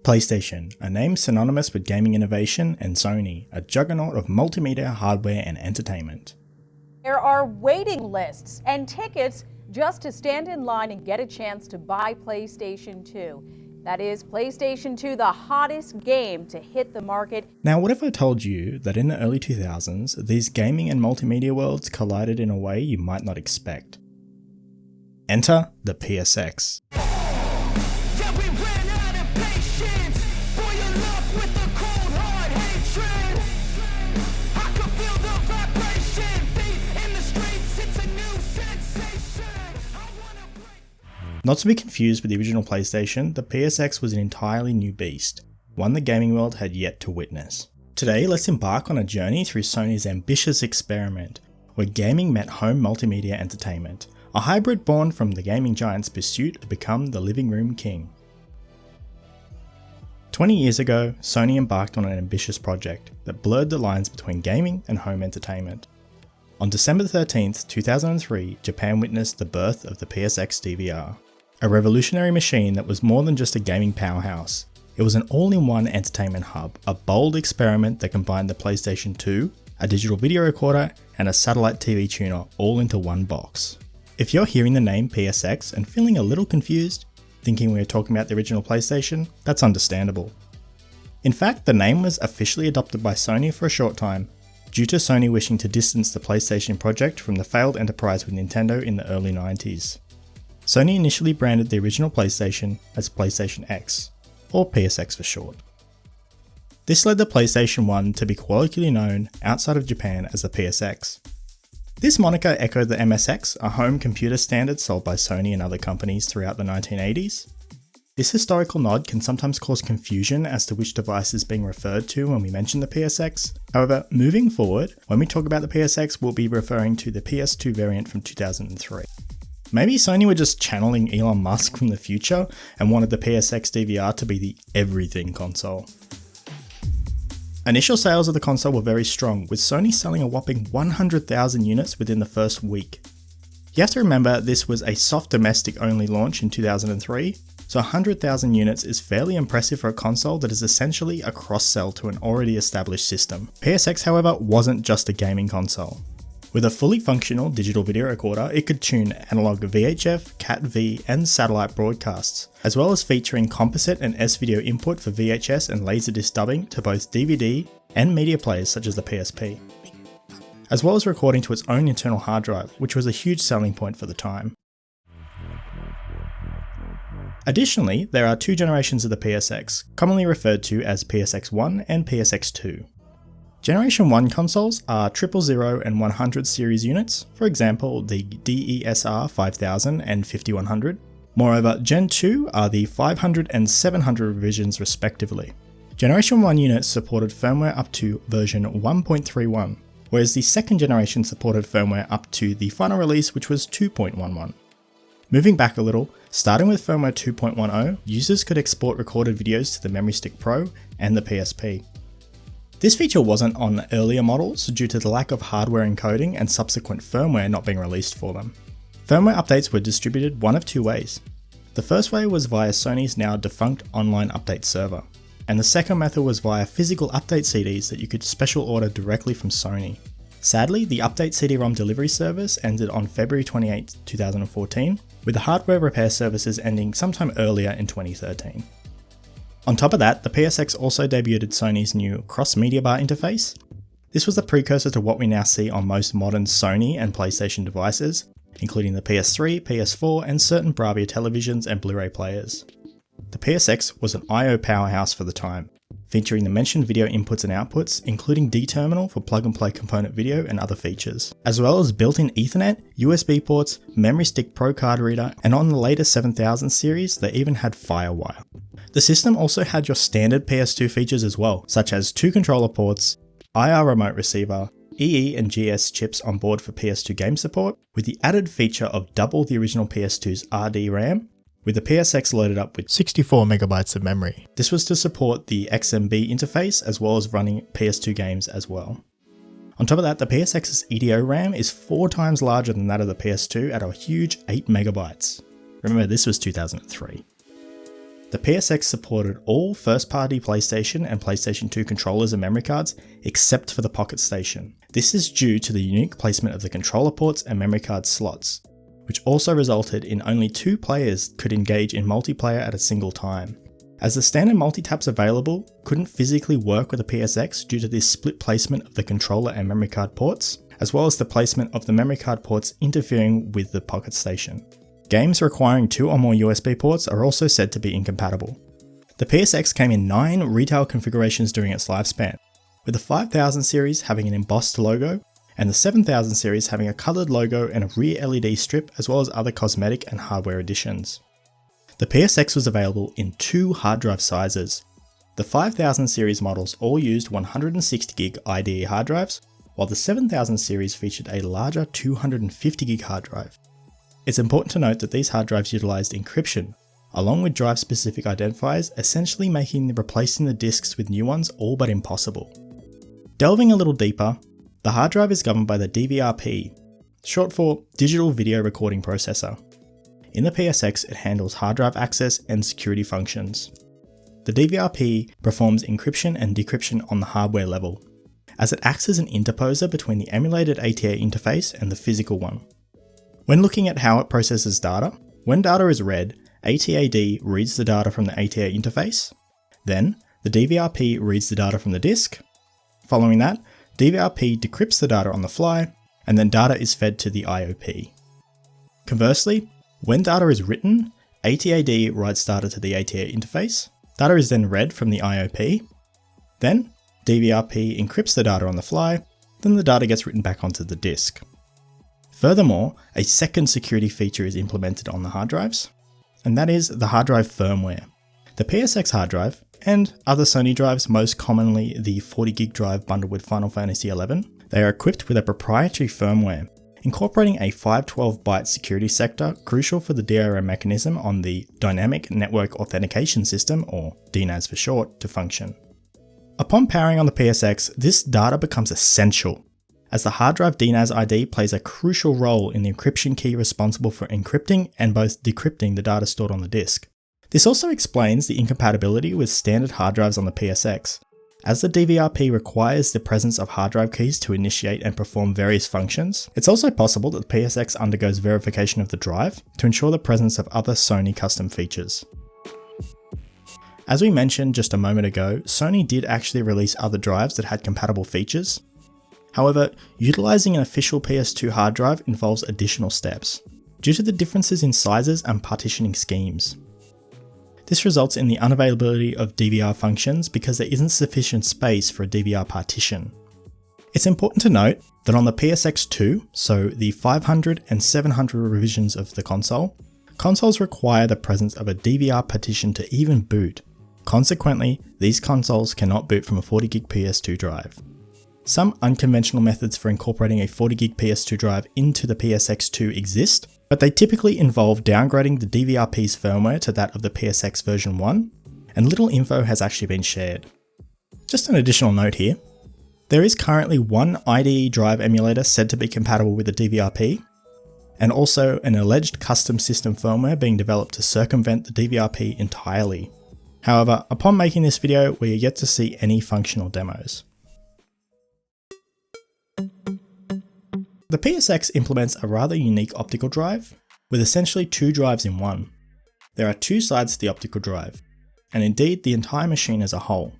PlayStation, a name synonymous with gaming innovation, and Sony, a juggernaut of multimedia hardware and entertainment. There are waiting lists and tickets just to stand in line and get a chance to buy PlayStation 2. That is PlayStation 2, the hottest game to hit the market. Now, what if I told you that in the early 2000s, these gaming and multimedia worlds collided in a way you might not expect? Enter the PSX. Not to be confused with the original PlayStation, the PSX was an entirely new beast, one the gaming world had yet to witness. Today, let's embark on a journey through Sony's ambitious experiment, where gaming met home multimedia entertainment, a hybrid born from the gaming giant's pursuit to become the living room king. 20 years ago, Sony embarked on an ambitious project that blurred the lines between gaming and home entertainment. On December 13, 2003, Japan witnessed the birth of the PSX DVR. A revolutionary machine that was more than just a gaming powerhouse. It was an all-in-one entertainment hub, a bold experiment that combined the PlayStation 2, a digital video recorder, and a satellite TV tuner all into one box. If you're hearing the name PSX and feeling a little confused, thinking we are talking about the original PlayStation, that's understandable. In fact, the name was officially adopted by Sony for a short time, due to Sony wishing to distance the PlayStation project from the failed enterprise with Nintendo in the early 90s. Sony initially branded the original PlayStation as PlayStation X, or PSX for short. This led the PlayStation 1 to be colloquially known outside of Japan as the PSX. This moniker echoed the MSX, a home computer standard sold by Sony and other companies throughout the 1980s. This historical nod can sometimes cause confusion as to which device is being referred to when we mention the PSX. However, moving forward, when we talk about the PSX, we'll be referring to the PS2 variant from 2003. Maybe Sony were just channeling Elon Musk from the future and wanted the PSX DVR to be the everything console. Initial sales of the console were very strong, with Sony selling a whopping 100,000 units within the first week. You have to remember this was a soft domestic only launch in 2003, so 100,000 units is fairly impressive for a console that is essentially a cross-sell to an already established system. PSX, however, wasn't just a gaming console. With a fully functional digital video recorder, it could tune analog VHF, CAT-V, and satellite broadcasts, as well as featuring composite and S-video input for VHS and Laserdisc dubbing to both DVD and media players such as the PSP, as well as recording to its own internal hard drive, which was a huge selling point for the time. Additionally, there are two generations of the PSX, commonly referred to as PSX1 and PSX2. Generation 1 consoles are 000 and 100 series units, for example the DESR 5000 and 5100. Moreover, Gen 2 are the 500 and 700 revisions respectively. Generation 1 units supported firmware up to version 1.31, whereas the second generation supported firmware up to the final release, which was 2.11. Moving back a little, starting with firmware 2.10, users could export recorded videos to the Memory Stick Pro and the PSP. This feature wasn't on earlier models due to the lack of hardware encoding and subsequent firmware not being released for them. Firmware updates were distributed one of two ways. The first way was via Sony's now defunct online update server, and the second method was via physical update CDs that you could special order directly from Sony. Sadly, the update CD-ROM delivery service ended on February 28, 2014, with the hardware repair services ending sometime earlier in 2013. On top of that, the PSX also debuted Sony's new cross-media bar interface. This was the precursor to what we now see on most modern Sony and PlayStation devices, including the PS3, PS4, and certain Bravia televisions and Blu-ray players. The PSX was an I/O powerhouse for the time, featuring the mentioned video inputs and outputs, including D-terminal for plug-and-play component video and other features, as well as built-in Ethernet, USB ports, Memory Stick Pro card reader, and on the later 7000 series, they even had FireWire. The system also had your standard PS2 features as well, such as 2 controller ports, IR remote receiver, EE and GS chips on board for PS2 game support, with the added feature of double the original PS2's RD RAM, with the PSX loaded up with 64MB of memory. This was to support the XMB interface as well as running PS2 games as well. On top of that, the PSX's EDO RAM is 4 times larger than that of the PS2 at a huge 8MB. Remember, this was 2003. The PSX supported all first-party PlayStation and PlayStation 2 controllers and memory cards except for the Pocket Station. This is due to the unique placement of the controller ports and memory card slots, which also resulted in only 2 players could engage in multiplayer at a single time, as the standard multi-taps available couldn't physically work with the PSX due to this split placement of the controller and memory card ports, as well as the placement of the memory card ports interfering with the Pocket Station. Games requiring 2 or more USB ports are also said to be incompatible. The PSX came in 9 retail configurations during its lifespan, with the 5000 series having an embossed logo, and the 7000 series having a coloured logo and a rear LED strip, as well as other cosmetic and hardware additions. The PSX was available in 2 hard drive sizes. The 5000 series models all used 160GB IDE hard drives, while the 7000 series featured a larger 250GB hard drive. It's important to note that these hard drives utilised encryption, along with drive-specific identifiers, essentially making replacing the disks with new ones all but impossible. Delving a little deeper, the hard drive is governed by the DVRP, short for Digital Video Recording Processor. In the PSX, it handles hard drive access and security functions. The DVRP performs encryption and decryption on the hardware level, as it acts as an interposer between the emulated ATA interface and the physical one. When looking at how it processes data, when data is read, ATAD reads the data from the ATA interface, then the DVRP reads the data from the disk. Following that, DVRP decrypts the data on the fly, and then data is fed to the IOP. Conversely, when data is written, ATAD writes data to the ATA interface, data is then read from the IOP, then DVRP encrypts the data on the fly, then the data gets written back onto the disk. Furthermore, a second security feature is implemented on the hard drives, and that is the hard drive firmware. The PSX hard drive, and other Sony drives, most commonly the 40GB drive bundled with Final Fantasy XI, they are equipped with a proprietary firmware, incorporating a 512-byte security sector crucial for the DRM mechanism on the Dynamic Network Authentication System, or DNAS for short, to function. Upon powering on the PSX, this data becomes essential, as the hard drive DNAS ID plays a crucial role in the encryption key responsible for encrypting and both decrypting the data stored on the disk. This also explains the incompatibility with standard hard drives on the PSX, as the DVRP requires the presence of hard drive keys to initiate and perform various functions. It's also possible that the PSX undergoes verification of the drive to ensure the presence of other Sony custom features. As we mentioned just a moment ago, Sony did actually release other drives that had compatible features. However, utilising an official PS2 hard drive involves additional steps, due to the differences in sizes and partitioning schemes. This results in the unavailability of DVR functions because there isn't sufficient space for a DVR partition. It's important to note that on the PSX2, so the 500 and 700 revisions of the console, consoles require the presence of a DVR partition to even boot. Consequently, these consoles cannot boot from a 40GB PS2 drive. Some unconventional methods for incorporating a 40GB PS2 drive into the PSX2 exist, but they typically involve downgrading the DVRP's firmware to that of the PSX version 1, and little info has actually been shared. Just an additional note here, there is currently one IDE drive emulator said to be compatible with the DVRP, and also an alleged custom system firmware being developed to circumvent the DVRP entirely. However, upon making this video, we are yet to see any functional demos. The PSX implements a rather unique optical drive, with essentially 2 drives in one. There are 2 sides to the optical drive, and indeed the entire machine as a whole.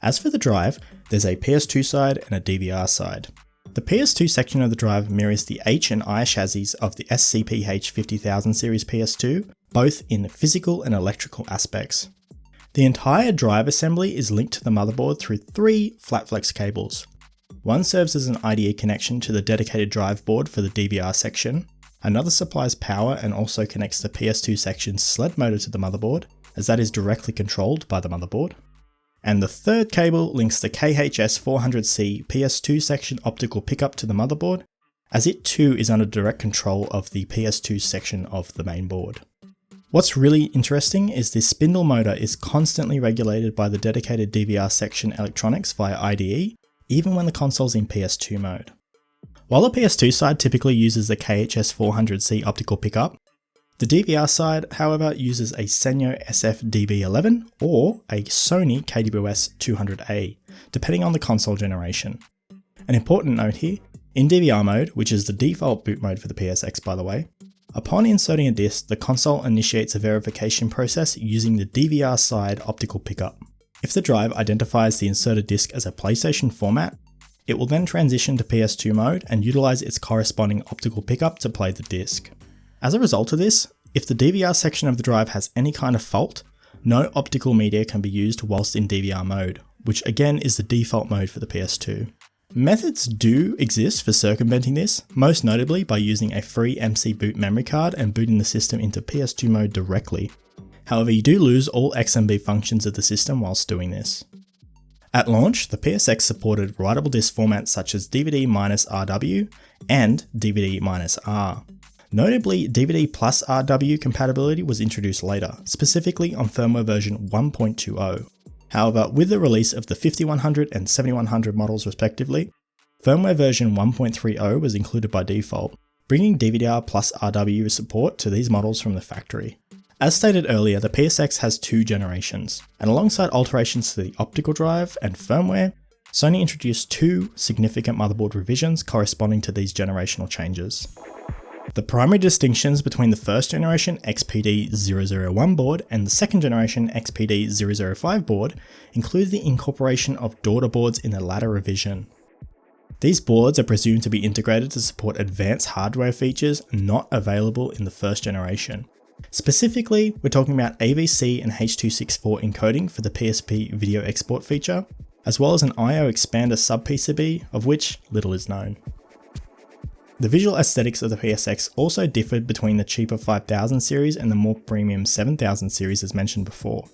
As for the drive, there's a PS2 side and a DVR side. The PS2 section of the drive mirrors the H and I chassis of the SCPH 50000 series PS2, both in physical and electrical aspects. The entire drive assembly is linked to the motherboard through 3 flat-flex cables. One serves as an IDE connection to the dedicated drive board for the DVR section, another supplies power and also connects the PS2 section's sled motor to the motherboard, as that is directly controlled by the motherboard, and the third cable links the KHS400C PS2 section optical pickup to the motherboard, as it too is under direct control of the PS2 section of the main board. What's really interesting is this spindle motor is constantly regulated by the dedicated DVR section electronics via IDE, even when the console's in PS2 mode. While the PS2 side typically uses the KHS400C optical pickup, The DVR side, however, uses a Sanyo SF-DB11 or a Sony KWS 200A, depending on the console generation. An important note here, in DVR mode, which is the default boot mode for the PSX by the way, upon inserting a disc, the console initiates a verification process using the DVR side optical pickup. If the drive identifies the inserted disc as a PlayStation format, it will then transition to PS2 mode and utilize its corresponding optical pickup to play the disc. As a result of this, if the DVR section of the drive has any kind of fault, no optical media can be used whilst in DVR mode, which again is the default mode for the PS2. Methods do exist for circumventing this, most notably by using a free MC boot memory card and booting the system into PS2 mode directly. However, you do lose all XMB functions of the system whilst doing this. At launch, the PSX supported writable disc formats such as DVD-RW and DVD-R. Notably, DVD plus RW compatibility was introduced later, specifically on firmware version 1.20. However, with the release of the 5100 and 7100 models respectively, firmware version 1.30 was included by default, bringing DVD-R plus RW support to these models from the factory. As stated earlier, the PSX has two generations, and alongside alterations to the optical drive and firmware, Sony introduced two significant motherboard revisions corresponding to these generational changes. The primary distinctions between the first generation XPD-001 board and the second generation XPD-005 board include the incorporation of daughter boards in the latter revision. These boards are presumed to be integrated to support advanced hardware features not available in the first generation. Specifically, we're talking about AVC and H.264 encoding for the PSP video export feature, as well as an I/O expander sub-PCB, of which little is known. The visual aesthetics of the PSX also differed between the cheaper 5000 series and the more premium 7000 series as mentioned before.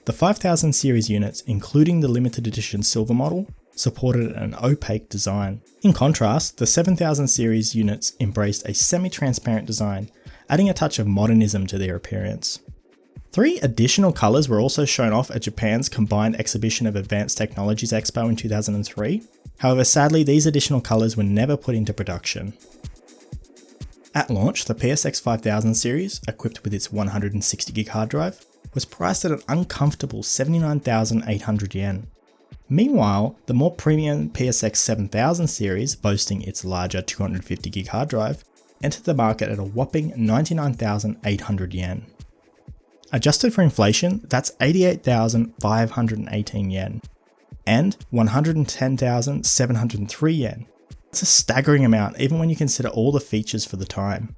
The 5000 series units, including the limited edition silver model, supported an opaque design. In contrast, the 7000 series units embraced a semi-transparent design, adding a touch of modernism to their appearance. 3 additional colours were also shown off at Japan's Combined Exhibition of Advanced Technologies Expo in 2003. However, sadly, these additional colours were never put into production. At launch, the PSX 5000 series, equipped with its 160GB hard drive, was priced at an uncomfortable 79,800 yen. Meanwhile, the more premium PSX 7000 series, boasting its larger 250GB hard drive, entered the market at a whopping 99,800 yen. Adjusted for inflation, that's 88,518 yen, and 110,703 yen. It's a staggering amount even when you consider all the features for the time.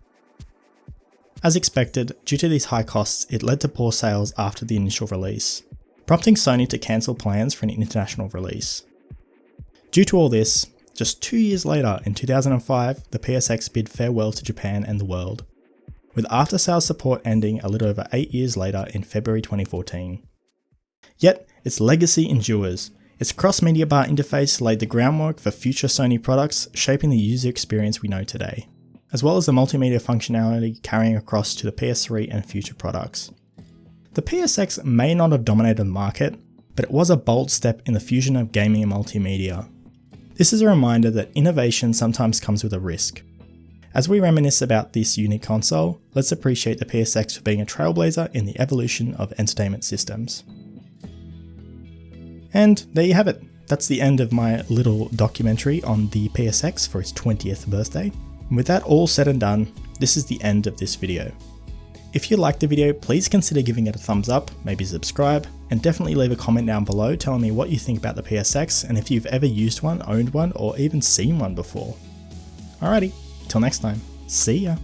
As expected, due to these high costs, it led to poor sales after the initial release, prompting Sony to cancel plans for an international release. Due to all this, just 2 years later, in 2005, the PSX bid farewell to Japan and the world, with after-sales support ending a little over 8 years later in February 2014. Yet, its legacy endures. Its cross-media bar interface laid the groundwork for future Sony products, shaping the user experience we know today, as well as the multimedia functionality carrying across to the PS3 and future products. The PSX may not have dominated the market, but it was a bold step in the fusion of gaming and multimedia. This is a reminder that innovation sometimes comes with a risk. As we reminisce about this unique console, let's appreciate the PSX for being a trailblazer in the evolution of entertainment systems. And there you have it. That's the end of my little documentary on the PSX for its 20th birthday. And with that all said and done, this is the end of this video. If you liked the video, please consider giving it a thumbs up, maybe subscribe, and definitely leave a comment down below telling me what you think about the PSX and if you've ever used one, owned one, or even seen one before. Alrighty, till next time, see ya!